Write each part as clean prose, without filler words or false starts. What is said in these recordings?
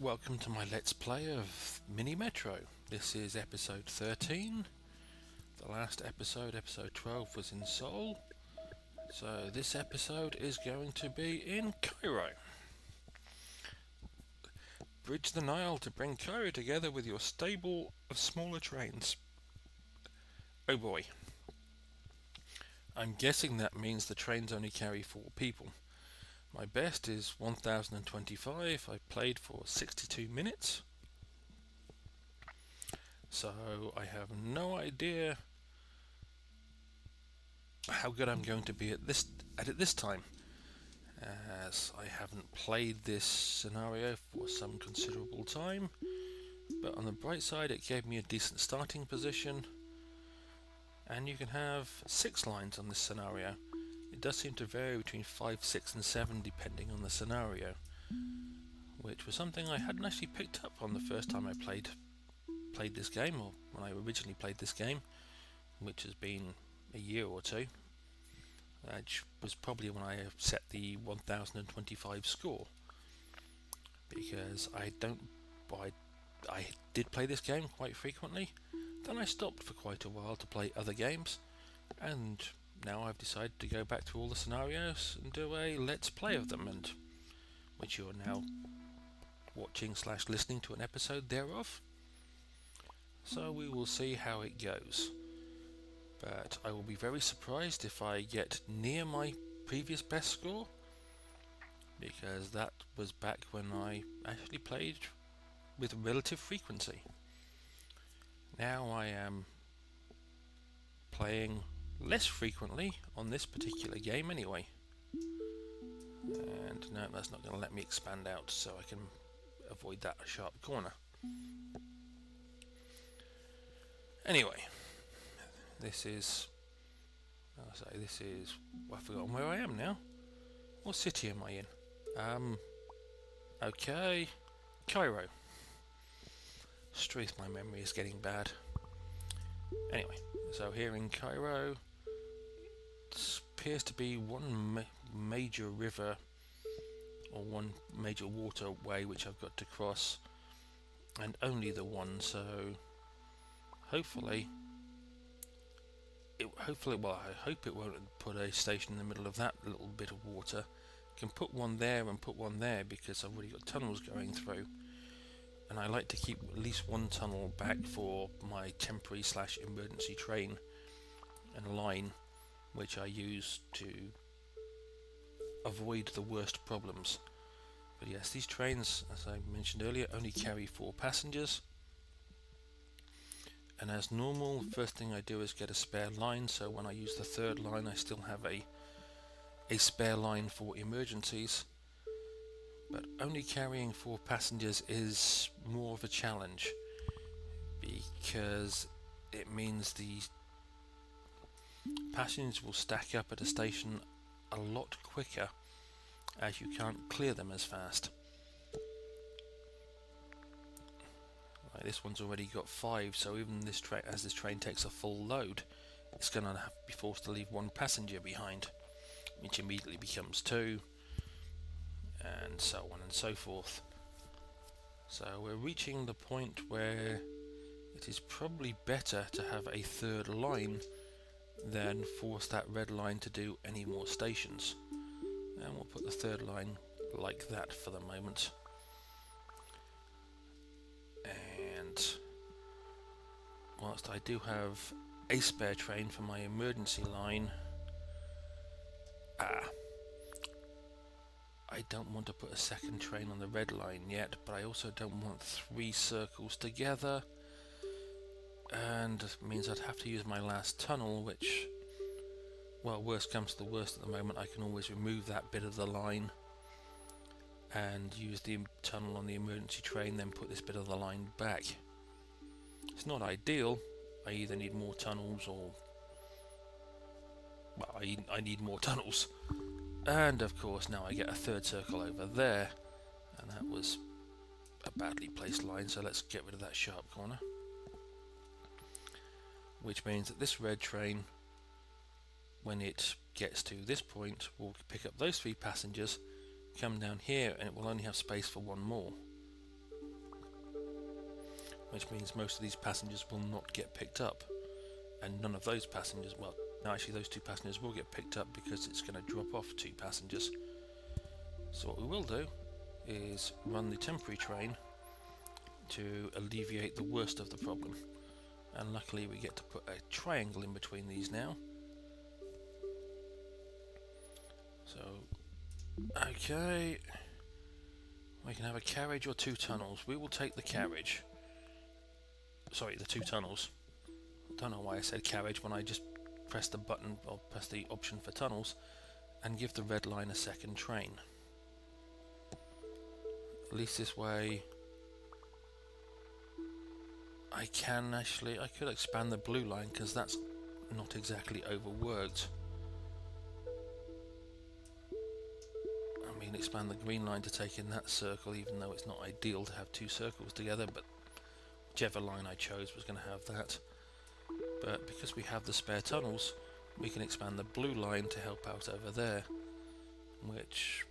Welcome to my Let's Play of Mini Metro. This is episode 13. The last episode, episode 12, was in Seoul. So this episode is going to be in Cairo. Bridge the Nile to bring Cairo together with your stable of smaller trains. Oh boy. I'm guessing that means the trains only carry 4 people. My best is 1025. I played for 62 minutes. So I have no idea how good I'm going to be at this time, as I haven't played this scenario for some considerable time. But on the bright side, it gave me a decent starting position, and you can have 6 lines on this scenario. It does seem to vary between 5, 6 and 7 depending on the scenario, which was something I hadn't actually picked up on the first time I played this game, or when I originally played this game, which has been a year or two. That was probably when I set the 1025 score, because I did play this game quite frequently. Then I stopped for quite a while to play other games, and now I've decided to go back through all the scenarios and do a let's play of them, and which you're now watching / listening to an episode thereof. So we will see how it goes. But I will be very surprised if I get near my previous best score, because that was back when I actually played with relative frequency. Now I am playing less frequently on this particular game anyway. And no, that's not going to let me expand out, so I can avoid that sharp corner. Anyway, I've forgotten where I am now. What city am I in? Okay, Cairo. Street, my memory is getting bad. Anyway, so here in Cairo, it appears to be one major river, or one major waterway which I've got to cross, and only the one, so hopefully, I hope it won't put a station in the middle of that little bit of water. I can put one there and put one there, because I've already got tunnels going through, and I like to keep at least one tunnel back for my temporary / emergency train and line, which I use to avoid the worst problems. But yes, these trains, as I mentioned earlier, only carry 4 passengers. And as normal, first thing I do is get a spare line, so when I use the 3rd line I still have a spare line for emergencies. But only carrying 4 passengers is more of a challenge, because it means the passengers will stack up at a station a lot quicker, as you can't clear them as fast. Right, this one's already got 5, so even as this train takes a full load, it's going to be forced to leave 1 passenger behind, which immediately becomes 2, and so on and so forth. So we're reaching the point where it is probably better to have a 3rd line than force that red line to do any more stations. And we'll put the 3rd line like that for the moment. And whilst I do have a spare train for my emergency line, I don't want to put a 2nd train on the red line yet, but I also don't want 3 circles together, and it means I'd have to use my last tunnel, which, well, worst comes to the worst at the moment, I can always remove that bit of the line and use the tunnel on the emergency train, then put this bit of the line back. It's not ideal. I either need more tunnels or... well, I need more tunnels. And of course now I get a 3rd circle over there, and that was a badly placed line, so let's get rid of that sharp corner. Which means that this red train, when it gets to this point, will pick up those 3 passengers, come down here, and it will only have space for 1 more. which means most of these passengers will not get picked up, and none of those passengers, well, no, actually those 2 passengers will get picked up because it's going to drop off 2 passengers. So what we will do is run the temporary train to alleviate the worst of the problem, and luckily we get to put a triangle in between these now. So okay, we can have a carriage or 2 tunnels. We will take the carriage. Sorry, the 2 tunnels. I don't know why I said carriage when I just pressed the button or pressed the option for tunnels, and give the red line a second train. At least this way I could expand the blue line because that's not exactly overworked. I mean, expand the green line to take in that circle, even though it's not ideal to have 2 circles together, but whichever line I chose was going to have that. But because we have the spare tunnels, we can expand the blue line to help out over there, which,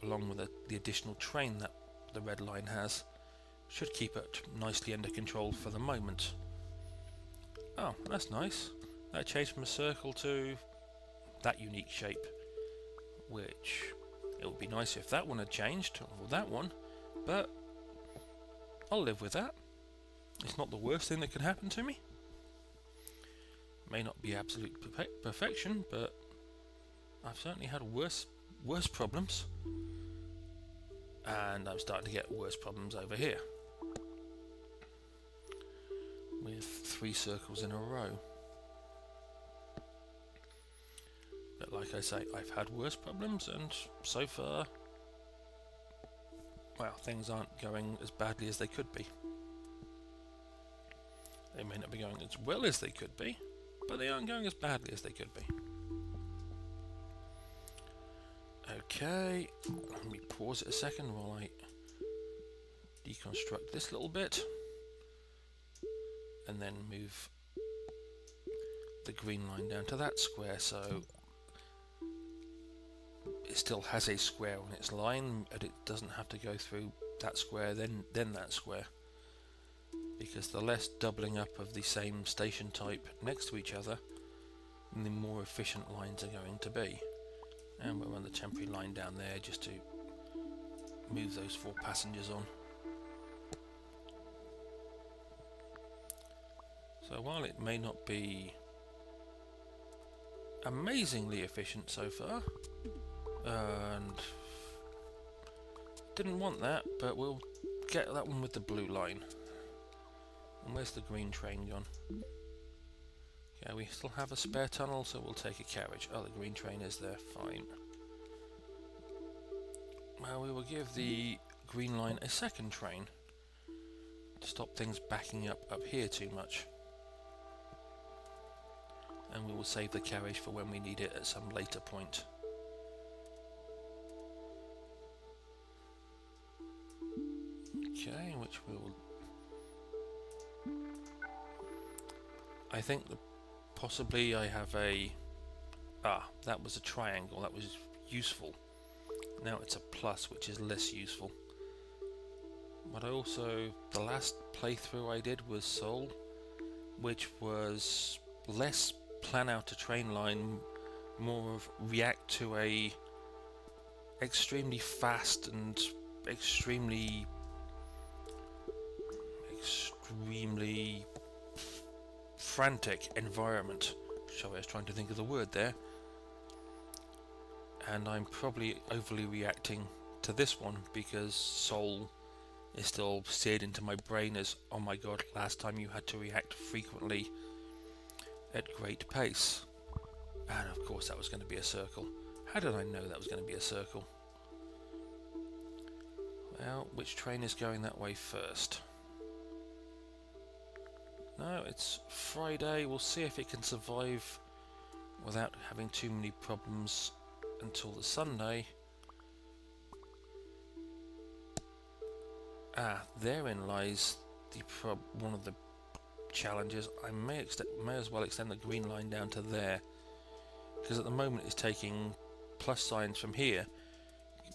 along with the additional train that the red line has, should keep it nicely under control for the moment. Oh, that's nice. That changed from a circle to that unique shape, which it would be nice if that one had changed, or that one, but I'll live with that. It's not the worst thing that could happen to me. May not be absolute perfection, but I've certainly had worse problems, and I'm starting to get worse problems over here with 3 circles in a row. But like I say, I've had worse problems, and so far, well, things aren't going as badly as they could be. They may not be going as well as they could be, but they aren't going as badly as they could be. Okay, let me pause it a second while I deconstruct this little bit, and then move the green line down to that square, so it still has a square on its line, but it doesn't have to go through that square, then that square, because the less doubling up of the same station type next to each other, the more efficient lines are going to be. And we'll run the temporary line down there just to move those 4 passengers on. So while it may not be amazingly efficient so far, and didn't want that, but we'll get that one with the blue line. And where's the green train gone? Okay, we still have a spare tunnel, so we'll take a carriage. Oh, the green train is there, fine. Well, we will give the green line a second train to stop things backing up here too much. And we will save the carriage for when we need it at some later point. Okay, which we will... I think that possibly I have a... that was a triangle, that was useful. Now it's a plus, which is less useful. But I also... the last playthrough I did was Seoul, which was less plan out a train line, more of react to a extremely fast and extremely frantic environment. Sorry, I was trying to think of the word there. And I'm probably overly reacting to this one because Seoul is still seared into my brain as, oh my god, last time you had to react frequently at great pace. And of course that was going to be a circle. How did I know that was going to be a circle? Well, which train is going that way first? No, it's Friday. We'll see if it can survive without having too many problems until the Sunday. Therein lies one of the challenges. I may as well extend the green line down to there, because at the moment it's taking plus signs from here,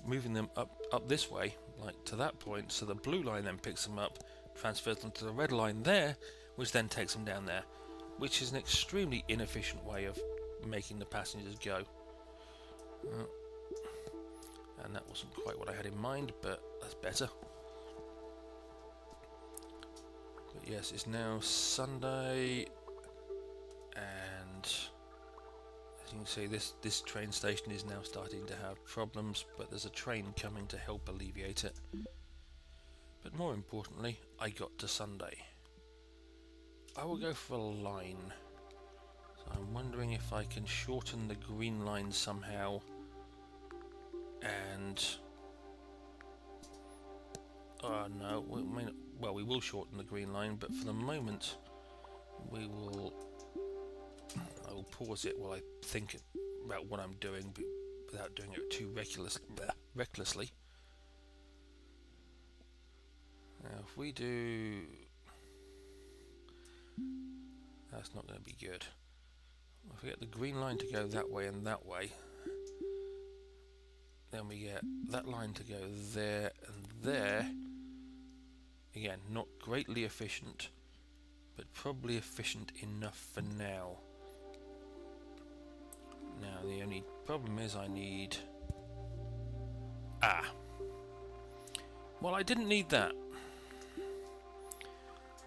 moving them up this way, like to that point, so the blue line then picks them up, transfers them to the red line there, which then takes them down there, which is an extremely inefficient way of making the passengers go. And that wasn't quite what I had in mind, but that's better. But yes, it's now Sunday, and as you can see, this train station is now starting to have problems, but there's a train coming to help alleviate it. But more importantly, I got to Sunday. I will go for a line. So I'm wondering if I can shorten the green line somehow, and no, we will shorten the green line, but for the moment I will pause it while I think about what I'm doing, without doing it too recklessly. Now if we do, that's not going to be good. If we get the green line to go that way and that way, then we get that line to go there and there. Again, not greatly efficient, but probably efficient enough for now. Now the only problem is I need... well, I didn't need that.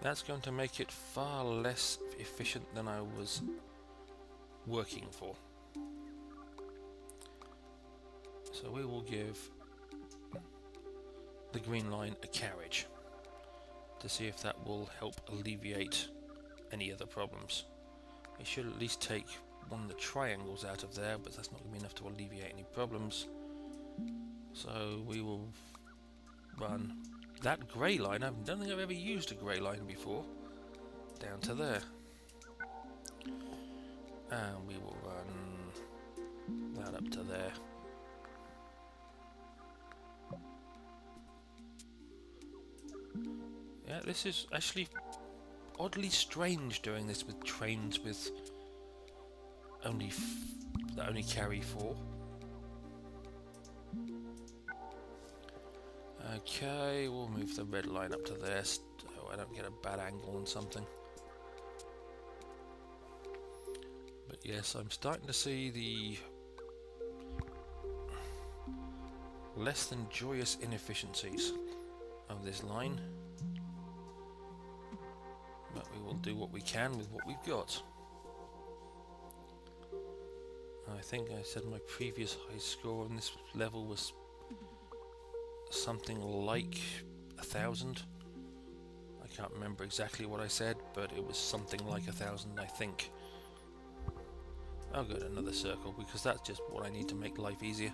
That's going to make it far less efficient than I was working for. So we will give the green line a carriage to see if that will help alleviate any other problems. It should at least take one of the triangles out of there, but that's not going to be enough to alleviate any problems. So we will run that grey line. I don't think I've ever used a grey line before, down to there. And we will run that up to there. Yeah, this is actually oddly strange doing this with trains with that only carry 4. Okay, we'll move the red line up to there so I don't get a bad angle on something. But yes, I'm starting to see the less than joyous inefficiencies of this line. But we will do what we can with what we've got. I think I said my previous high score on this level was something like 1,000. I can't remember exactly what I said, but it was something like 1,000, I think. I'll go to another circle because that's just what I need to make life easier.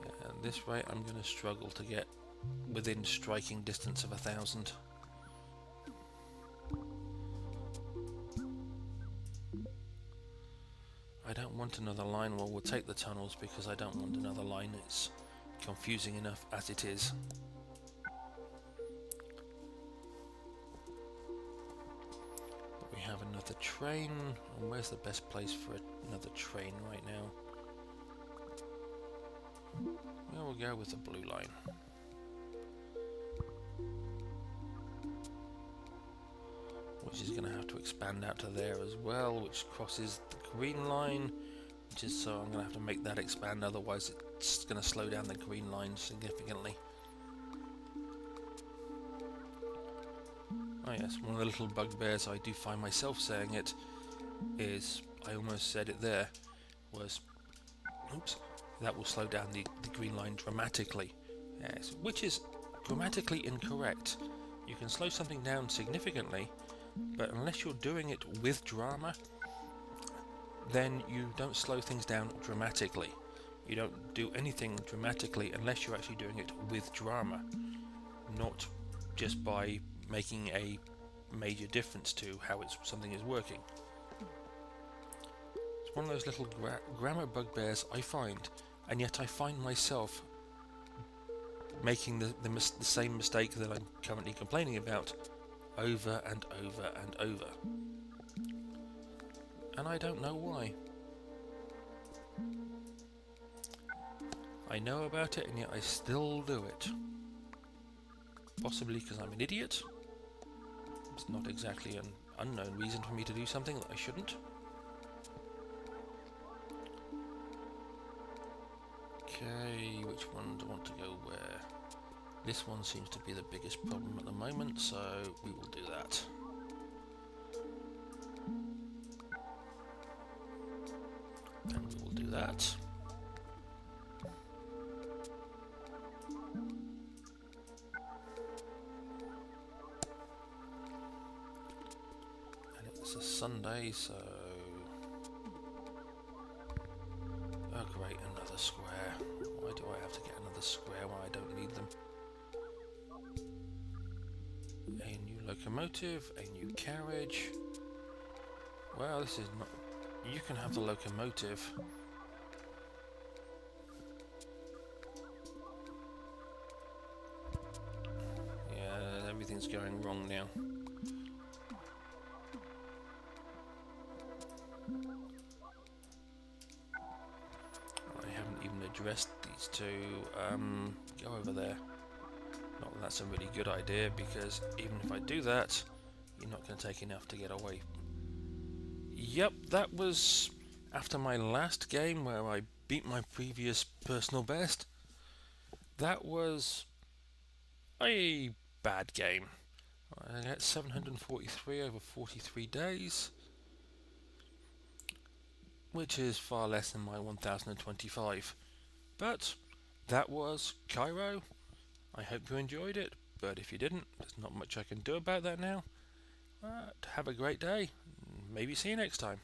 And this way I'm going to struggle to get within striking distance of 1,000. I don't want another line. Well, we'll take the tunnels because I don't want another line. It's confusing enough as it is. But we have another train. And where's the best place for another train right now? Well, we'll go with the blue line. Which is going to have to expand out to there as well, which crosses the green line, which is so I'm going to have to make that expand, otherwise it's going to slow down the green line significantly. Oh yes, one of the little bugbears I do find myself saying it is, I almost said it there, was, oops, that will slow down the green line dramatically. Yes, which is grammatically incorrect. You can slow something down significantly, but unless you're doing it with drama, then you don't slow things down dramatically. You don't do anything dramatically unless you're actually doing it with drama, not just by making a major difference to how something is working. It's one of those little grammar bugbears I find, and yet I find myself making the same mistake that I'm currently complaining about over and over and over. And I don't know why. I know about it and yet I still do it. Possibly because I'm an idiot. It's not exactly an unknown reason for me to do something that I shouldn't. Okay, which one do I want to go where? This one seems to be the biggest problem at the moment, so we will do that. And we will do that. And it's a Sunday, so... Oh great, another square. Why do I have to get another square when I don't need them? A new locomotive, a new carriage. Well, this is not... You can have the locomotive. Yeah, everything's going wrong now. I haven't even addressed these two. Go over there. Not that that's a really good idea, because even if I do that, you're not going to take enough to get away. Yep, that was after my last game where I beat my previous personal best. That was a bad game. I got 743 over 43 days, which is far less than my 1025. But that was Cairo. I hope you enjoyed it, but if you didn't, there's not much I can do about that now. Have a great day. Maybe see you next time.